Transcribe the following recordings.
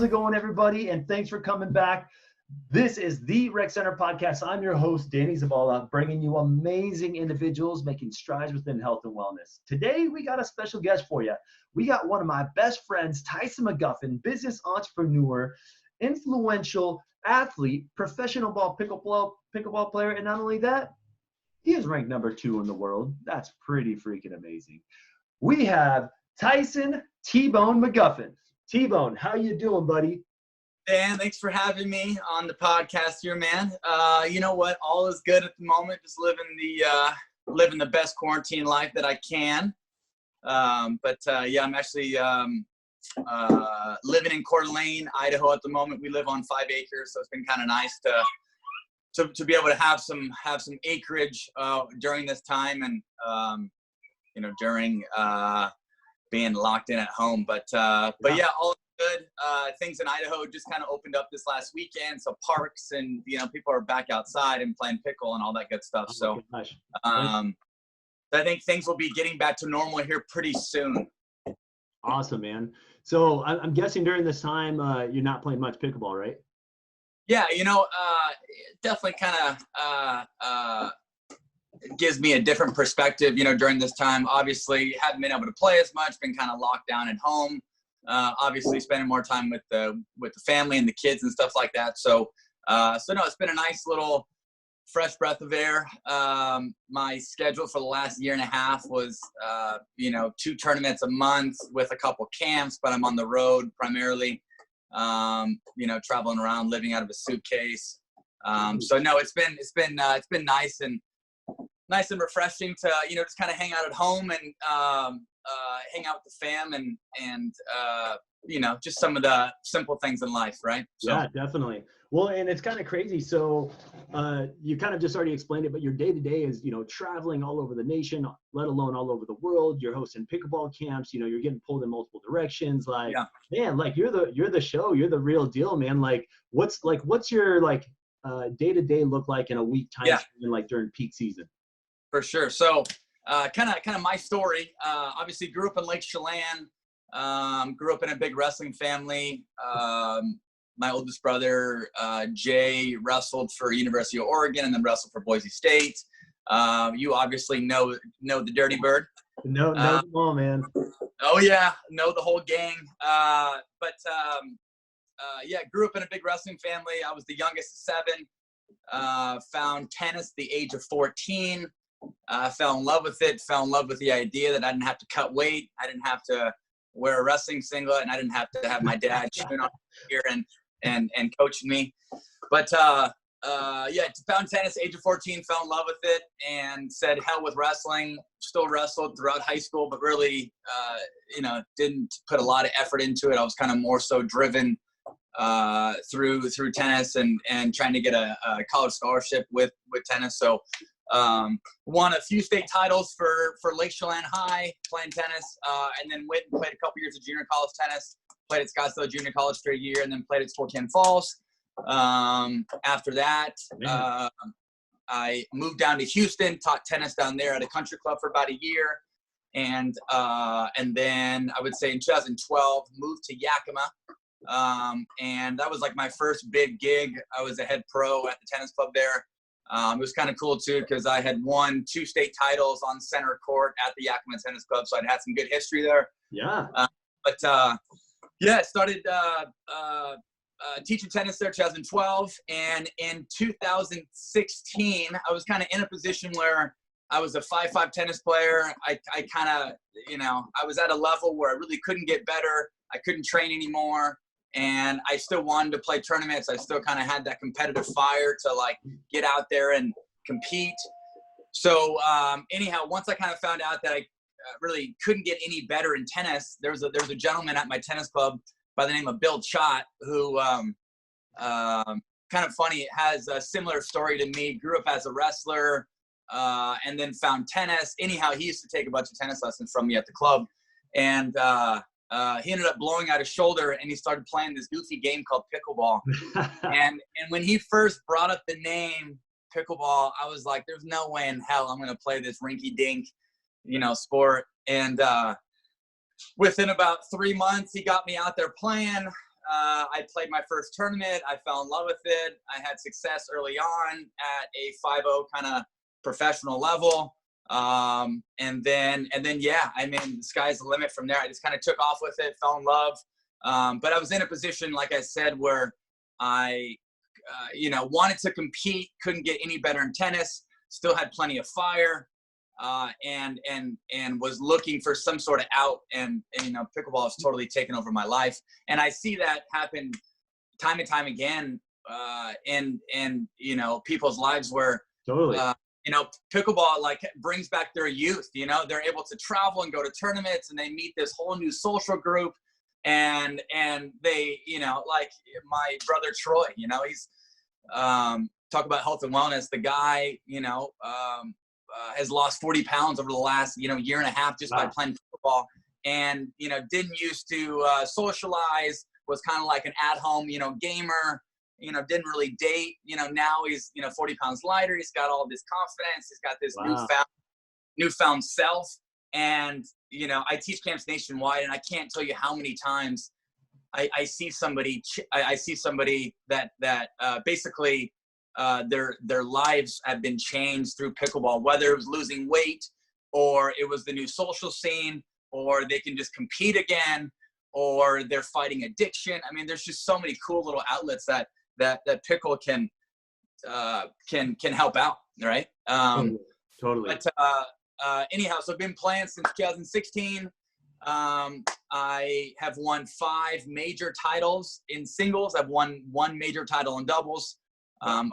How's it going, everybody? And thanks for coming back. This is the Rec Center Podcast. I'm your host, Danny Zabala, bringing you amazing individuals making strides within health and wellness. Today, we got a special guest for you. We got one of my best friends, Tyson McGuffin, business entrepreneur, influential athlete, professional pickleball player, and not only that, he is ranked number 2 in the world. That's pretty freaking amazing. We have Tyson T-Bone McGuffin. T-Bone, how you doing, buddy? Dan, thanks for having me on the podcast here, man. You know what? All is good at the moment. Just living the best quarantine life that I can. Yeah, I'm actually living in Coeur d'Alene, Idaho at the moment. We live on 5 acres, so it's been kind of nice to be able to have some acreage during this time and during being locked in at home. But yeah, all good. Things in Idaho just kind of opened up this last weekend, so parks and people are back outside and playing pickle and all that good stuff. So I think things will be getting back to normal here pretty soon. Awesome, man. So I'm guessing during this time you're not playing much pickleball, right? Yeah, definitely kind of it gives me a different perspective, during this time. Obviously, haven't been able to play as much, been kind of locked down at home. Obviously, spending more time with the family and the kids and stuff like that. So no, it's been a nice little fresh breath of air. My schedule for the last year and a half was, 2 tournaments a month with a couple camps, but I'm on the road primarily, traveling around, living out of a suitcase. So no, it's been nice and refreshing to, just kind of hang out at home and, hang out with the fam and just some of the simple things in life, right? So. Yeah, definitely. Well, and it's kind of crazy. So you kind of just already explained it, but your day-to-day is, traveling all over the nation, let alone all over the world. You're hosting pickleball camps, you're getting pulled in multiple directions. Like, yeah. Man, like you're the show, you're the real deal, man. Like, what's your day-to-day look like in a week time, like during peak season? For sure. So kind of my story, obviously grew up in Lake Chelan, grew up in a big wrestling family. My oldest brother, Jay, wrestled for University of Oregon and then wrestled for Boise State. You obviously know the Dirty Bird. No, man. Oh yeah, know the whole gang. Yeah, grew up in a big wrestling family. I was the youngest of 7. Found tennis at the age of 14. Fell in love with it. Fell in love with the idea that I didn't have to cut weight. I didn't have to wear a wrestling singlet, and I didn't have to have my dad chewing on here and coaching me. But yeah, found tennis age of 14. Fell in love with it and said hell with wrestling. Still wrestled throughout high school, but really, didn't put a lot of effort into it. I was kind of more so driven through tennis and trying to get a college scholarship with tennis. So. Won a few state titles for Lake Chelan High playing tennis, and then went and played a couple years of junior college tennis. Played at Scottsdale Junior College for a year, and then played at Spokane Falls. After that, I moved down to Houston, taught tennis down there at a country club for about a year, and then I would say in 2012 moved to Yakima, and that was like my first big gig. I was a head pro at the tennis club there. It was kind of cool too because I had won 2 state titles on center court at the Yakima Tennis Club, so I'd had some good history there. Yeah. Yeah, started teaching tennis there 2012, and in 2016 I was kind of in a position where I was a 5'5" tennis player. I kind of I was at a level where I really couldn't get better. I couldn't train anymore. And I still wanted to play tournaments. I still kind of had that competitive fire to like get out there and compete. So anyhow, once I kind of found out that I really couldn't get any better in tennis, there was a gentleman at my tennis club by the name of Bill Chott who kind of funny, has a similar story to me. Grew up as a wrestler and then found tennis. Anyhow, he used to take a bunch of tennis lessons from me at the club. And he ended up blowing out his shoulder, and he started playing this goofy game called pickleball. and when he first brought up the name pickleball, I was like, there's no way in hell I'm going to play this rinky-dink, sport. And within about 3 months, he got me out there playing. I played my first tournament. I fell in love with it. I had success early on at a 5-0 kind of professional level. And then, yeah, I mean, the sky's the limit from there. I just kind of took off with it, fell in love. But I was in a position, like I said, where I, wanted to compete, couldn't get any better in tennis, still had plenty of fire, and was looking for some sort of out. And pickleball has totally taken over my life. And I see that happen time and time again, in people's lives where, Totally. Pickleball like brings back their youth. They're able to travel and go to tournaments, and they meet this whole new social group. And they, like my brother Troy, he's talk about health and wellness. The guy, has lost 40 pounds over the last, year and a half just by playing pickleball, and didn't used to socialize. Was kind of like an at-home, gamer. Didn't really date. Now he's 40 pounds lighter. He's got all this confidence. He's got this newfound self. And I teach camps nationwide, and I can't tell you how many times I see somebody. I see somebody that basically their lives have been changed through pickleball. Whether it was losing weight, or it was the new social scene, or they can just compete again, or they're fighting addiction. I mean, there's just so many cool little outlets that pickle can help out, right? Totally. But anyhow, so I've been playing since 2016. I have won 5 major titles in singles. I've won 1 major title in doubles. According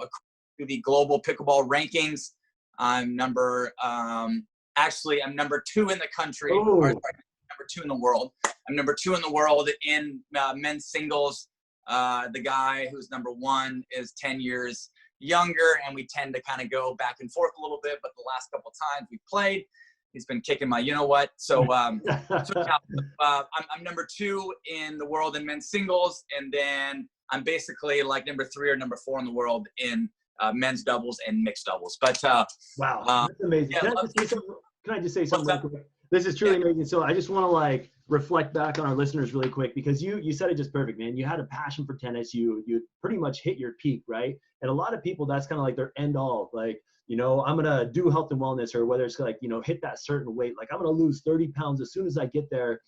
to the global pickleball rankings, I'm number 2 in the country. Or, sorry, number 2 in the world. I'm number 2 in the world in men's singles. The guy who's number 1 is 10 years younger, and we tend to kind of go back and forth a little bit. But the last couple of times we played, he's been kicking my you-know-what. So, I'm number 2 in the world in men's singles, and then I'm basically like number 3 or number 4 in the world in men's doubles and mixed doubles. But wow, that's amazing. Yeah, can I just say something real quick? This is truly amazing. So I just want to reflect back on our listeners really quick, because you said it just perfect, man. You had a passion for tennis. You pretty much hit your peak, right? And a lot of people, that's kind of like their end all. Like, I'm going to do health and wellness, or whether it's like, hit that certain weight. Like, I'm going to lose 30 pounds. As soon as I get there,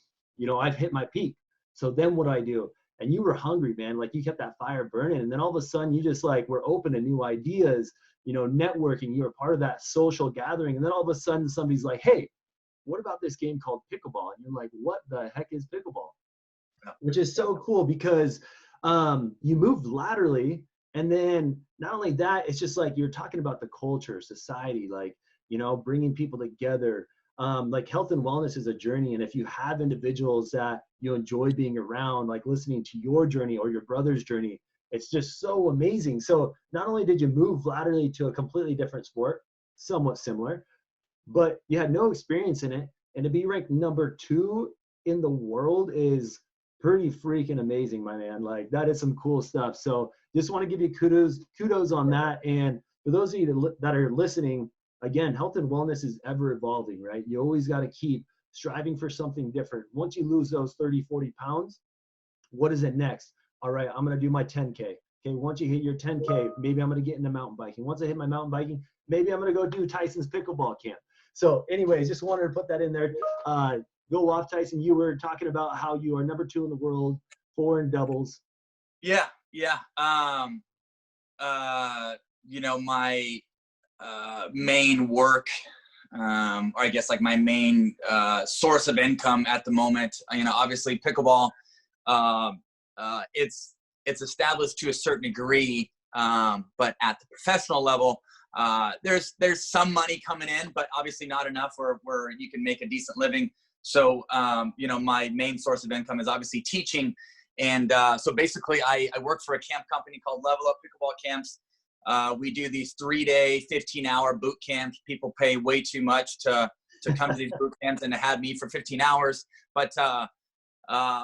I've hit my peak. So then what do I do? And you were hungry, man. Like, you kept that fire burning. And then all of a sudden you just were open to new ideas, networking. You were part of that social gathering. And then all of a sudden somebody's like, hey, what about this game called pickleball? And you're like, what the heck is pickleball? Which is so cool, because you moved laterally. And then not only that, it's just like you're talking about the culture, society, bringing people together. Health and wellness is a journey. And if you have individuals that you enjoy being around, like listening to your journey or your brother's journey, it's just so amazing. So not only did you move laterally to a completely different sport, somewhat similar, but you had no experience in it. And to be ranked number 2 in the world is pretty freaking amazing, my man. Like, that is some cool stuff. So just want to give you kudos on that. And for those of you that are listening, again, health and wellness is ever evolving, right? You always got to keep striving for something different. Once you lose those 30, 40 pounds, what is it next? All right, I'm going to do my 10K. Okay, once you hit your 10K, maybe I'm going to get into mountain biking. Once I hit my mountain biking, maybe I'm going to go do Tyson's pickleball camp. So anyways, just wanted to put that in there. Go off, Tyson. You were talking about how you are number 2 in the world, 4 in doubles. Yeah. My main work, or I guess like my main source of income at the moment, obviously pickleball, it's established to a certain degree, but at the professional level, there's some money coming in, but obviously not enough where you can make a decent living. So, my main source of income is obviously teaching. And so basically I work for a camp company called Level Up Pickleball Camps. We do these 3-day, 15-hour boot camps. People pay way too much to come to these boot camps and to have me for 15 hours. But I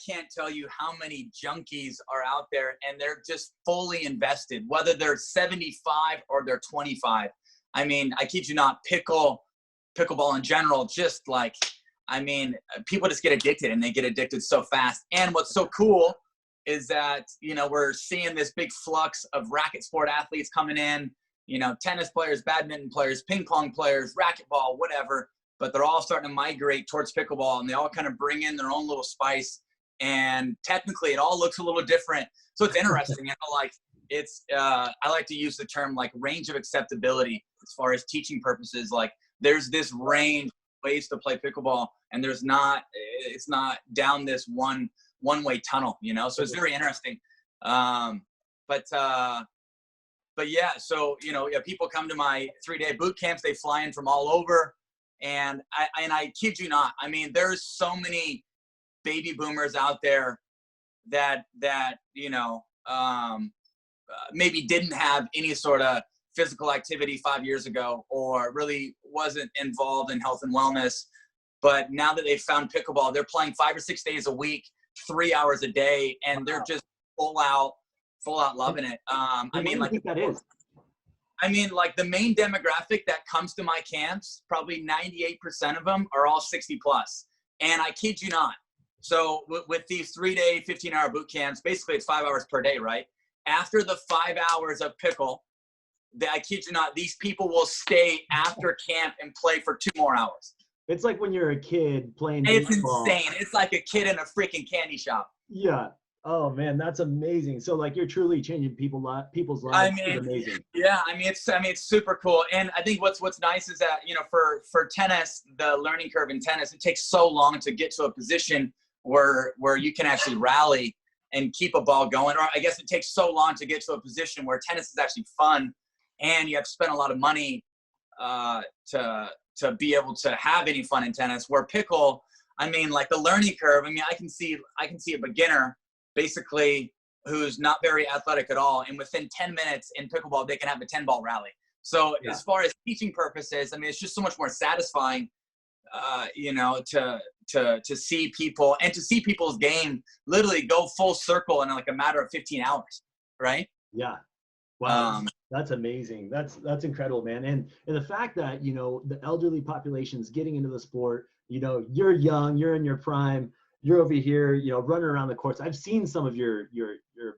can't tell you how many junkies are out there, and they're just fully invested, whether they're 75 or they're 25. I kid you not, pickleball in general, just people just get addicted, and they get addicted so fast. And what's so cool is that, you know, we're seeing this big flux of racket sport athletes coming in, you know, tennis players, badminton players, ping pong players, racquetball, whatever, but they're all starting to migrate towards pickleball, and they all kind of bring in their own little spice. And technically it all looks a little different. So it's interesting, you know, like it's, I like to use the term like range of acceptability as far as teaching purposes. Like there's this range of ways to play pickleball, and it's not down this one-way tunnel, you know? So it's very interesting. But yeah, so, you know, people come to my 3-day boot camps, they fly in from all over. And I kid you not, I mean, there's so many baby boomers out there that you know, maybe didn't have any sort of physical activity 5 years ago, or really wasn't involved in health and wellness. But now that they've found pickleball, they're playing 5 or 6 days a week, 3 hours a day, and they're just full out loving it. I mean, like, that is. I mean, like the main demographic that comes to my camps, probably 98% of them are all 60 plus. And I kid you not. So with these 3-day, 15-hour boot camps, basically it's 5 hours per day, right? After the 5 hours of pickle, I kid you not, these people will stay after camp and play for 2 more hours. It's like when you're a kid playing It's baseball. insane. It's like a kid in a freaking candy shop. Yeah. Oh man, that's amazing. So like you're truly changing people's lives. I mean, it's amazing. Yeah, I mean it's super cool. And I think what's nice is that, you know, for tennis, the learning curve in tennis, it takes so long to get to a position where you can actually rally and keep a ball going. Or I guess it takes so long to get to a position where tennis is actually fun, and you have to spend a lot of money to be able to have any fun in tennis. Where pickle, I mean, like the learning curve, I mean, I can see a beginner basically who's not very athletic at all, and within 10 minutes in pickleball they can have a 10-ball rally. So yeah. As far as teaching purposes, I mean, it's just so much more satisfying, you know, to see people and to see people's game literally go full circle in like a matter of 15 hours, right? Yeah. Wow, that's amazing. That's incredible, man. And the fact that, you know, the elderly population's getting into the sport, you know, you're young, you're in your prime, you're over here, you know, running around the courts. I've seen some of your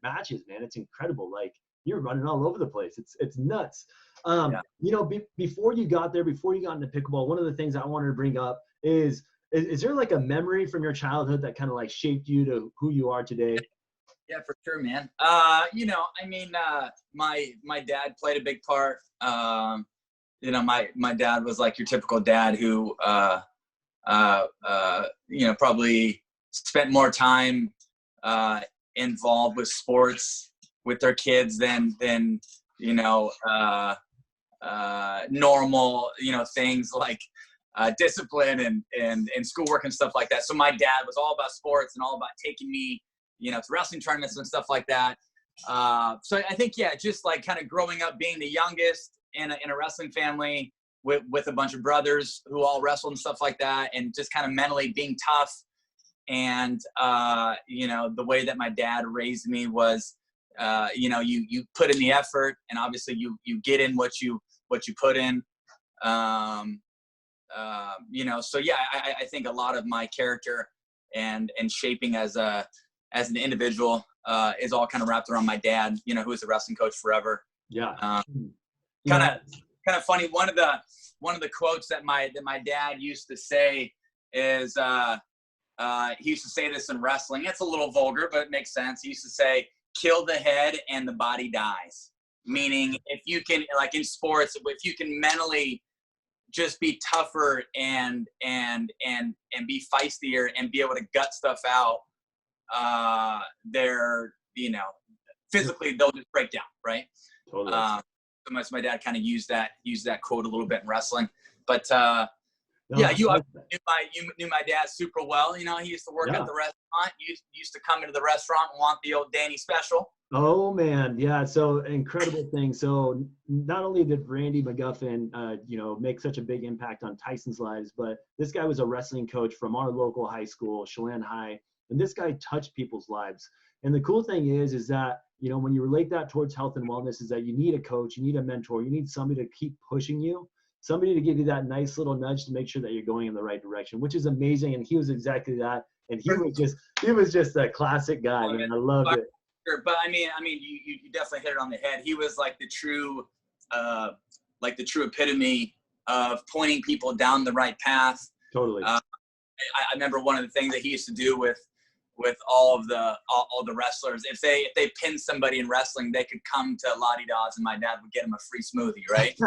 matches, man. It's incredible. Like you're running all over the place. It's nuts. You know, before you got there, before you got into pickleball, one of the things I wanted to bring up is there like a memory from your childhood that kind of like shaped you to who you are today? Yeah, for sure, man. You know, I mean, my dad played a big part. You know, my dad was like your typical dad who, you know, probably spent more time involved with sports with their kids than you know, normal, you know, things like discipline and schoolwork and stuff like that. So my dad was all about sports and all about taking me, you know, to wrestling tournaments and stuff like that. So I think, yeah, just like kind of growing up being the youngest in a wrestling family with a bunch of brothers who all wrestled and stuff like that, and just kind of mentally being tough. And, you know, the way that my dad raised me was, you know, you put in the effort, and obviously you get in what you put in. You know, so yeah, I think a lot of my character and shaping as an individual is all kind of wrapped around my dad, you know, who was a wrestling coach forever. Yeah. Kind of funny. One of the quotes that my dad used to say is, he used to say this in wrestling. It's a little vulgar, but it makes sense. He used to say, "Kill the head and the body dies." Meaning, if you can, like in sports, if you can mentally just be tougher and be feistier and be able to gut stuff out, they're, you know, physically they'll just break down, right? Totally. So my dad kind of used that quote a little bit in wrestling, but No, yeah, you knew my dad super well. You know, he used to work at the restaurant. You used to come into the restaurant and want the old Danny special. Oh man, yeah. So incredible thing. So not only did Randy McGuffin, you know, make such a big impact on Tyson's lives, but this guy was a wrestling coach from our local high school, Chelan High, and this guy touched people's lives. And the cool thing is that, you know, when you relate that towards health and wellness, is that you need a coach, you need a mentor, you need somebody to keep pushing you, somebody to give you that nice little nudge to make sure that you're going in the right direction, which is amazing. And he was exactly that. And he was just a classic guy, man. I loved it. Sure, but I mean, you definitely hit it on the head. He was like the true epitome of pointing people down the right path. Totally. I remember one of the things that he used to do with all the wrestlers. If they pinned somebody in wrestling, they could come to La-Di-Da's and my dad would get him a free smoothie, right?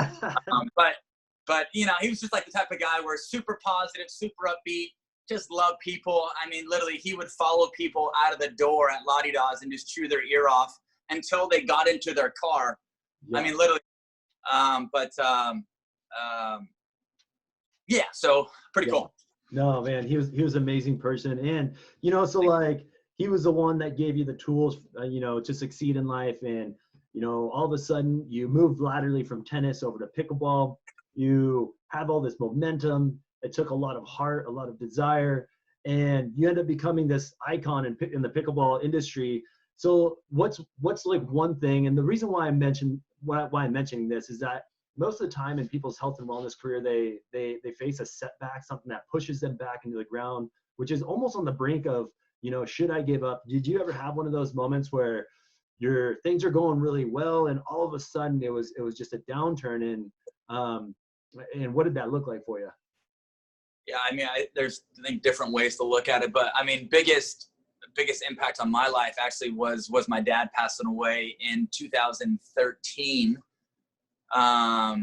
But you know, he was just like the type of guy where super positive, super upbeat, just love people. I mean, literally, he would follow people out of the door at La-Di-Da's and just chew their ear off until they got into their car. Yeah. I mean, literally. Yeah, so pretty cool. No, man, he was an amazing person. And, you know, so like he was the one that gave you the tools, you know, to succeed in life. And, you know, all of a sudden you moved laterally from tennis over to pickleball. You have all this momentum. It took a lot of heart, a lot of desire, and you end up becoming this icon in the pickleball industry. So what's like one thing, and the reason why I'm mentioning this is that most of the time in people's health and wellness career, they face a setback, something that pushes them back into the ground, which is almost on the brink of, you know, should I give up? Did you ever have one of those moments where your things are going really well and all of a sudden it was just a downturn? And what did that look like for you? Yeah, I mean, there's I think different ways to look at it, but I mean, biggest impact on my life actually was my dad passing away in 2013. I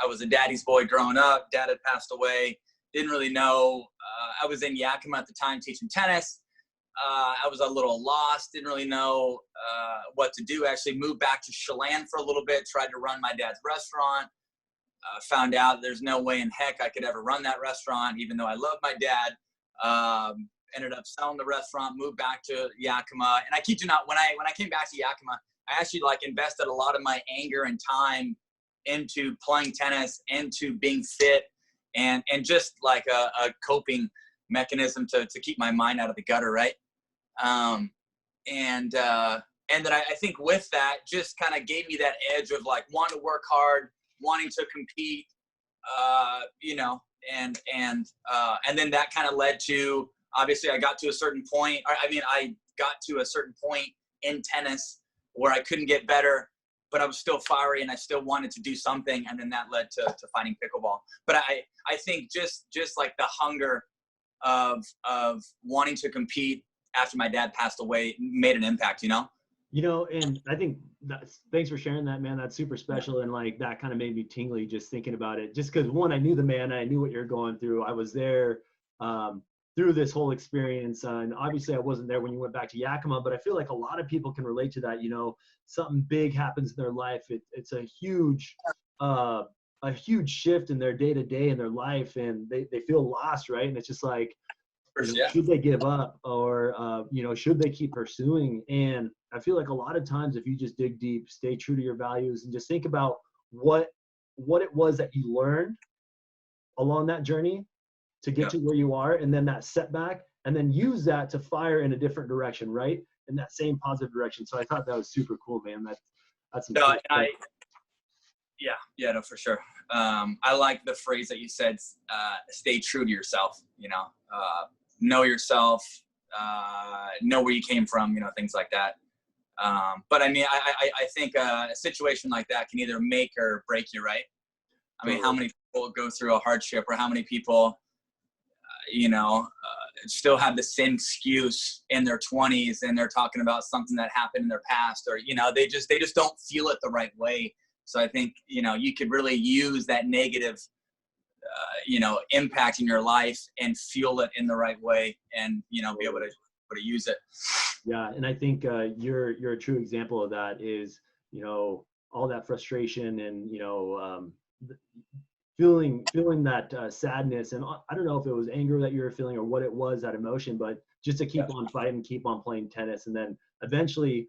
was a daddy's boy growing up. Dad had passed away. Didn't really know. I was in Yakima at the time teaching tennis. I was a little lost. Didn't really know what to do. Actually moved back to Chelan for a little bit. Tried to run my dad's restaurant. Found out there's no way in heck I could ever run that restaurant, even though I love my dad. Ended up selling the restaurant. Moved back to Yakima. And I kid you not, when I came back to Yakima, I actually invested a lot of my anger and time into playing tennis, into being fit, and just like a coping mechanism to keep my mind out of the gutter, right? And then I think with that just kind of gave me that edge of like wanting to work hard, wanting to compete, and then that kind of led to, obviously I got to a certain point. I got to a certain point in tennis where I couldn't get better, but I was still fiery and I still wanted to do something. And then that led to finding pickleball. But I think just like the hunger of wanting to compete after my dad passed away made an impact, you know? You know, and I think thanks for sharing that, man. That's super special. And like, that kind of made me tingly just thinking about it, just because one, I knew the man, I knew what you're going through. I was there, through this whole experience. And obviously I wasn't there when you went back to Yakima, but I feel like a lot of people can relate to that. You know, something big happens in their life. It's a huge shift in their day-to-day in their life, and they feel lost, right? And it's just like, should they give up, or should they keep pursuing? And I feel like a lot of times if you just dig deep, stay true to your values, and just think about what it was that you learned along that journey to get to where you are, and then that setback, and then use that to fire in a different direction, right? In that same positive direction. So I thought that was super cool, man. That's no, no, for sure. I like the phrase that you said, stay true to yourself, know yourself, know where you came from, things like that. But I mean, I think a situation like that can either make or break you, right? I mean, how many people go through a hardship, or how many people, still have the same excuse in their 20s, and they're talking about something that happened in their past, or, they just don't feel it the right way. So I think, you could really use that negative, impact in your life and fuel it in the right way, and, be able to use it. Yeah. And I think you're a true example of that. Is, all that frustration and, feeling that sadness, and I don't know if it was anger that you were feeling or what it was, that emotion, but just to keep on fighting, keep on playing tennis, and then eventually,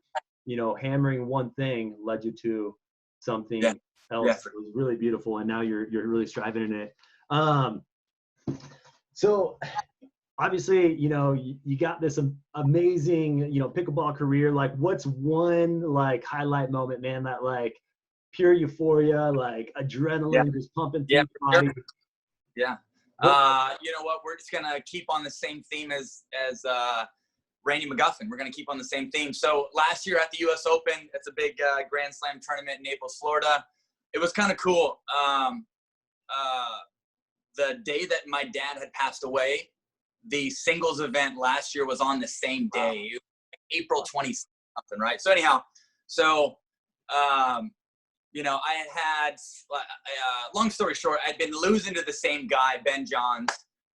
hammering one thing led you to something else that was really beautiful, and now you're really striving in it. So obviously, you got this amazing, pickleball career. Like, what's one like highlight moment, man, that like pure euphoria, like adrenaline just pumping through your body? Yeah. You know what? We're just gonna keep on the same theme as Randy McGuffin. We're gonna keep on the same theme. So last year at the U.S. Open, it's a big Grand Slam tournament in Naples, Florida. It was kind of cool. The day that my dad had passed away, the singles event last year was on the same day, April 20 something, right? So anyhow, you know, I had, long story short, I'd been losing to the same guy, Ben Johns,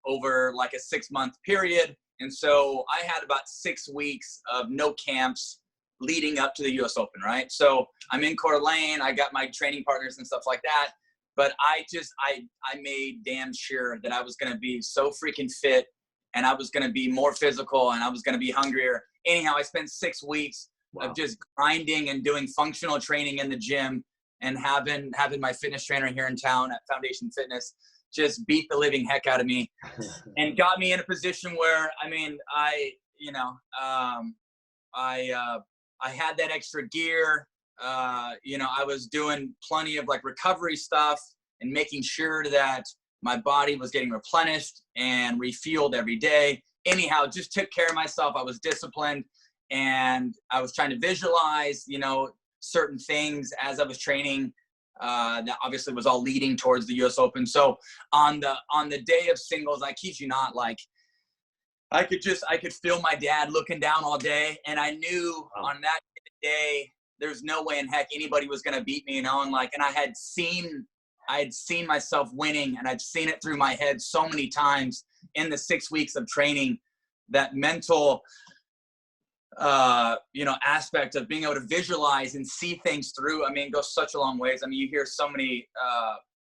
over like a 6-month period. And so I had about 6 weeks of no camps leading up to the US Open, right? So I'm in Coeur d'Alene, I got my training partners and stuff like that. But I made damn sure that I was going to be so freaking fit, and I was going to be more physical, and I was going to be hungrier. Anyhow, I spent 6 weeks of just grinding and doing functional training in the gym, and having my fitness trainer here in town at Foundation Fitness just beat the living heck out of me and got me in a position where, I mean, I had that extra gear. You know, I was doing plenty of like recovery stuff and making sure that my body was getting replenished and refueled every day. Anyhow, just took care of myself. I was disciplined, and I was trying to visualize, you know, certain things as I was training. That obviously was all leading towards the US Open. So on the day of singles, I kid you not, like I could feel my dad looking down all day, and I knew on that day there's no way in heck anybody was going to beat me, you know. And I had seen myself winning, and I'd seen it through my head so many times in the 6 weeks of training. That mental you know, aspect of being able to visualize and see things through, I mean, it goes such a long ways. I mean, you hear so many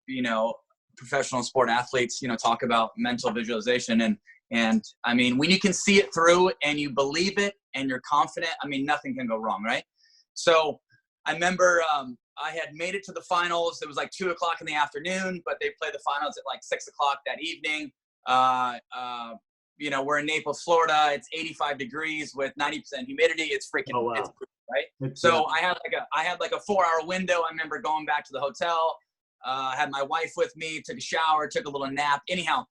you know, professional sport athletes, you know, talk about mental visualization, and I mean, when you can see it through and you believe it and you're confident, I mean, nothing can go wrong, right? So I remember I had made it to the finals. It was like 2 o'clock in the afternoon, but they played the finals at like 6 o'clock that evening. You know, we're in Naples, Florida. It's 85 degrees with 90% humidity. It's freaking, it's right? So I had like a 4-hour window. I remember going back to the hotel, had my wife with me, took a shower, took a little nap. Anyhow,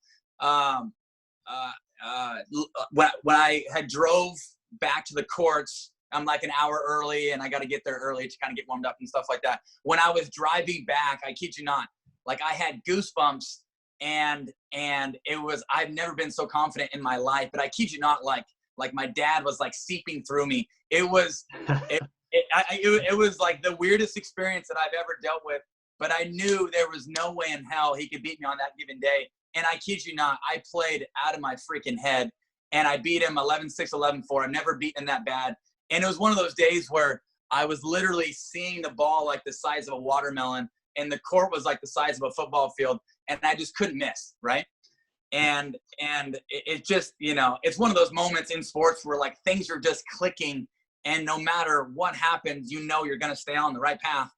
when I had drove back to the courts, I'm like an hour early, and I got to get there early to kind of get warmed up and stuff like that. When I was driving back, I kid you not, like I had goosebumps, and it was, I've never been so confident in my life, but I kid you not, like my dad was like seeping through me. It was, it was like the weirdest experience that I've ever dealt with, but I knew there was no way in hell he could beat me on that given day. And I kid you not, I played out of my freaking head, and I beat him 11-6, 11-4. I've never beaten him that bad. And it was one of those days where I was literally seeing the ball like the size of a watermelon, and the court was like the size of a football field, and I just couldn't miss, right? And it just, you know, it's one of those moments in sports where like things are just clicking, and no matter what happens, you know you're going to stay on the right path.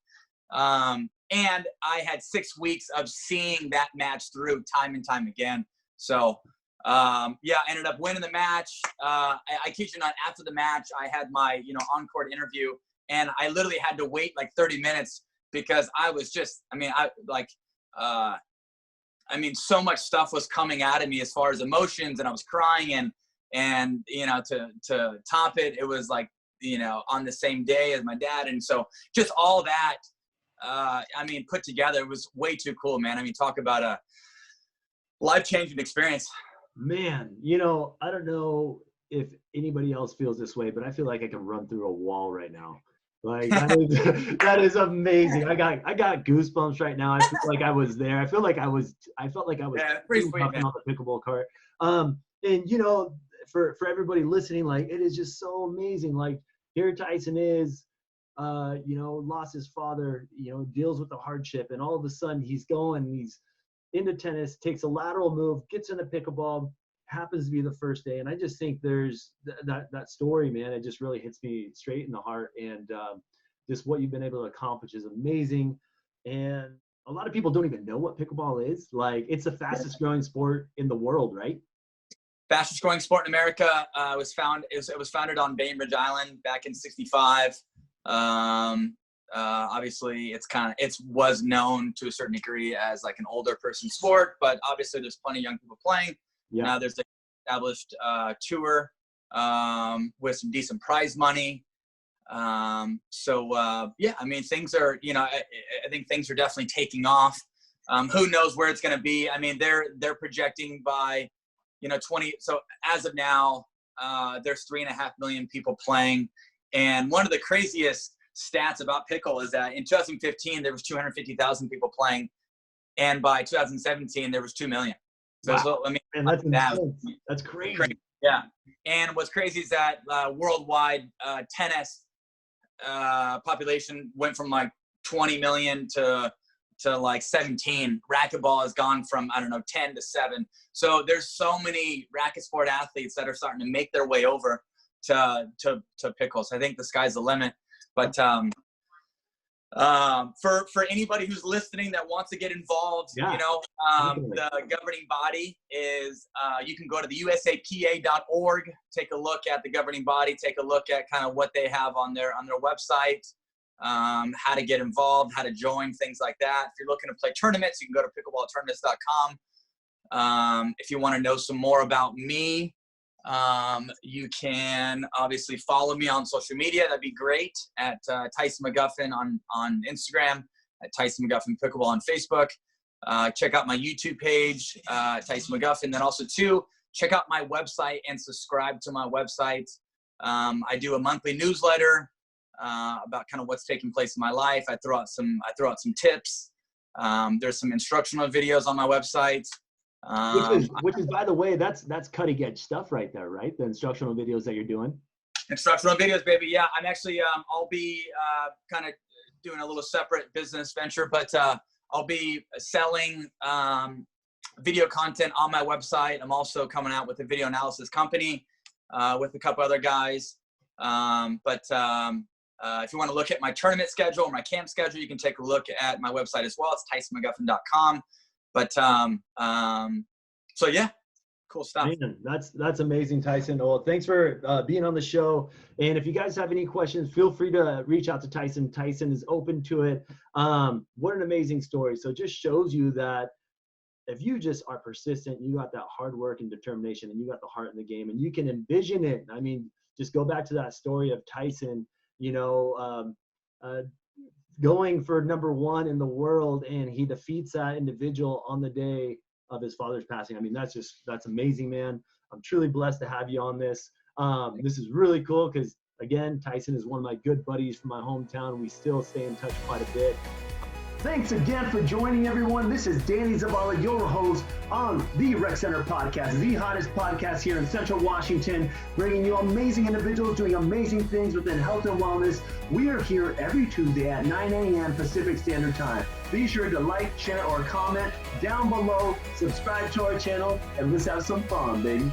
And I had 6 weeks of seeing that match through time and time again. So yeah, I ended up winning the match. I kid you not, after the match, I had my, you know, on-court interview, and I literally had to wait like 30 minutes because I was just, I mean, so much stuff was coming out of me as far as emotions, and I was crying, and you know, to top it, it was like, you know, on the same day as my dad. And so just all that, I mean, put together, it was way too cool, man. I mean, talk about a life-changing experience. Man, you know, I don't know if anybody else feels this way, but I feel like I can run through a wall right now. Like that is amazing. I got goosebumps right now. I feel like I was there. I felt like I was pretty sweet, man. On the pickleball court. And you know, for everybody listening, like it is just so amazing. Like here Tyson is, you know, lost his father, you know, deals with the hardship, and all of a sudden he's into tennis, takes a lateral move, gets into pickleball, happens to be the first day. And I just think there's that story, man, it just really hits me straight in the heart. And just what you've been able to accomplish is amazing. And a lot of people don't even know what pickleball is. Like, it's the fastest growing sport in the world, right? Fastest growing sport in America. It was founded on Bainbridge Island back in '65. Obviously, it was known to a certain degree as like an older person sport, but obviously there's plenty of young people playing. Yeah. Now there's an established tour with some decent prize money. Yeah, I mean, things are, I think things are definitely taking off. Who knows where it's going to be? I mean, they're projecting by, 20. So as of now, there's 3.5 million people playing. And one of the craziest stats about pickle is that in 2015, there was 250,000 people playing. And by 2017, there was 2 million. So, wow. I mean, Man, that's crazy. Yeah. And what's crazy is that worldwide tennis population went from like 20 million to like 17. Racquetball has gone from, 10 to 7. So there's so many racket sport athletes that are starting to make their way over to pickles. I think the sky's the limit. But for anybody who's listening that wants to get involved, the governing body is, you can go to the usapa.org, take a look at the governing body, take a look at kind of what they have on their website, how to get involved, how to join, things like that. If you're looking to play tournaments, you can go to pickleballtournaments.com. If you want to know some more about me, you can obviously follow me on social media. That'd be great, at Tyson McGuffin on Instagram, at Tyson McGuffin Pickleball on Facebook. Check out my YouTube page, Tyson McGuffin. Then also too, check out my website and subscribe to my website. I do a monthly newsletter about kind of what's taking place in my life. I throw out some tips. There's some instructional videos on my website. Which is, by the way, that's cutting edge stuff right there, right? The instructional videos that you're doing. Instructional videos, baby. Yeah, I'm actually, I'll be kind of doing a little separate business venture, but I'll be selling video content on my website. I'm also coming out with a video analysis company with a couple other guys. If you want to look at my tournament schedule or my camp schedule, you can take a look at my website as well. It's TysonMcGuffin.com. But so yeah, cool stuff. Man, that's amazing, Tyson. Well, thanks for being on the show. And if you guys have any questions, feel free to reach out to Tyson. Tyson is open to it. What an amazing story. So it just shows you that if you just are persistent, you got that hard work and determination, and you got the heart in the game, and you can envision it. I mean, just go back to that story of Tyson, going for number 1 in the world, and he defeats that individual on the day of his father's passing. I mean, that's amazing, man. I'm truly blessed to have you on this. This is really cool because, again, Tyson is one of my good buddies from my hometown. We still stay in touch quite a bit. Thanks again for joining, everyone. This is Danny Zavala, your host on the Rec Center Podcast, the hottest podcast here in Central Washington, bringing you amazing individuals doing amazing things within health and wellness. We are here every Tuesday at 9 a.m. Pacific Standard Time. Be sure to like, share, or comment down below, subscribe to our channel, and let's have some fun, baby.